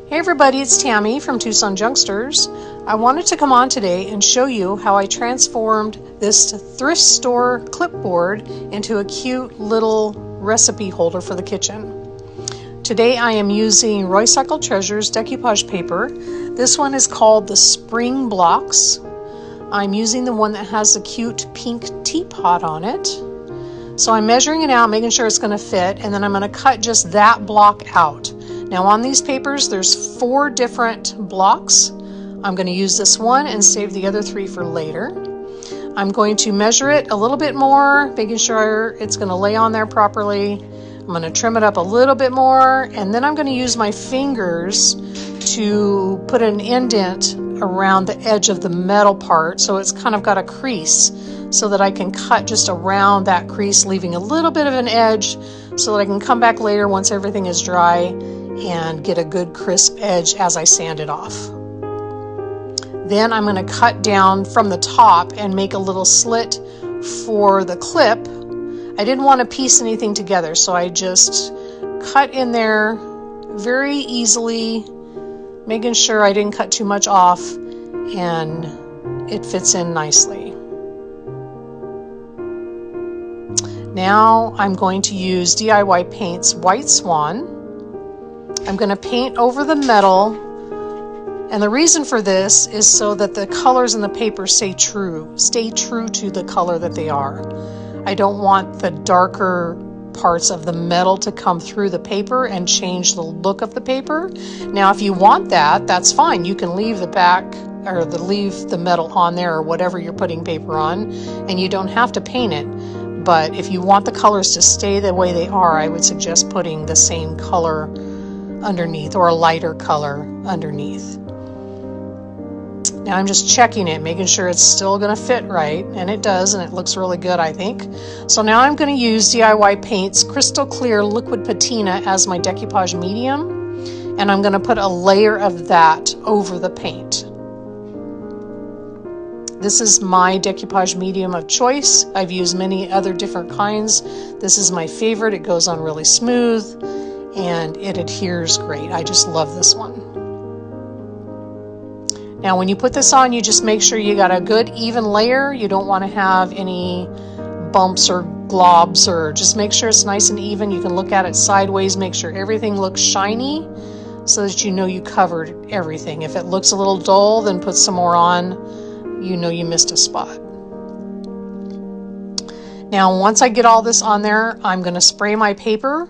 Hey everybody, it's Tammy from Tucson Junksters. I wanted to come on today and show you how I transformed this thrift store clipboard into a cute little recipe holder for the kitchen. Today I am using Recycled Treasures decoupage paper. This one is called the Spring Blocks. I'm using the one that has the cute pink teapot on it. So I'm measuring it out, making sure it's going to fit, and then I'm going to cut just that block out. Now on these papers, there's 4 different blocks. I'm going to use this one and save the other 3 for later. I'm going to measure it a little bit more, making sure it's going to lay on there properly. I'm going to trim it up a little bit more, and then I'm going to use my fingers to put an indent around the edge of the metal part so it's kind of got a crease so that I can cut just around that crease, leaving a little bit of an edge so that I can come back later once everything is dry and get a good crisp edge as I sand it off. Then I'm going to cut down from the top and make a little slit for the clip. I didn't want to piece anything together, so I just cut in there very easily, making sure I didn't cut too much off and it fits in nicely. Now I'm going to use DIY Paint's White Swan. I'm going to paint over the metal, and the reason for this is so that the colors in the paper stay true to the color that they are. I don't want the darker parts of the metal to come through the paper and change the look of the paper. Now if you want that, that's fine. You can leave the back or leave the metal on there or whatever you're putting paper on, and you don't have to paint it. But if you want the colors to stay the way they are, I would suggest putting the same color underneath or a lighter color underneath. Now I'm just checking it, making sure it's still going to fit right, and it does, and it looks really good, I think. So now I'm going to use DIY Paint's Crystal Clear Liquid Patina as my decoupage medium, and I'm going to put a layer of that over the paint. This is my decoupage medium of choice. I've used many other different kinds. This is my favorite. It goes on really smooth and it adheres great. I just love this one. Now when you put this on, you just make sure you got a good even layer. You don't want to have any bumps or globs, or just make sure it's nice and even. You can look at it sideways, make sure everything looks shiny so that you know you covered everything. If it looks a little dull, then put some more on. You know you missed a spot. Now once I get all this on there, I'm going to spray my paper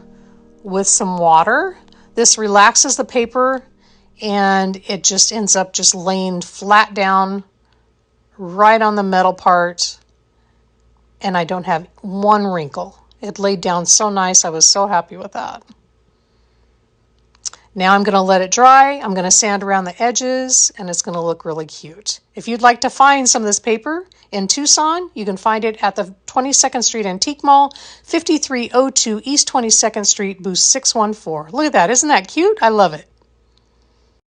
with some water. This relaxes the paper and it just ends up just laying flat down right on the metal part, and I don't have one wrinkle. It laid down so nice. I was so happy with that. Now I'm going to let it dry. I'm going to sand around the edges, and it's going to look really cute. If you'd like to find some of this paper in Tucson, you can find it at the 22nd Street Antique Mall, 5302 East 22nd Street, booth 614. Look at that. Isn't that cute? I love it.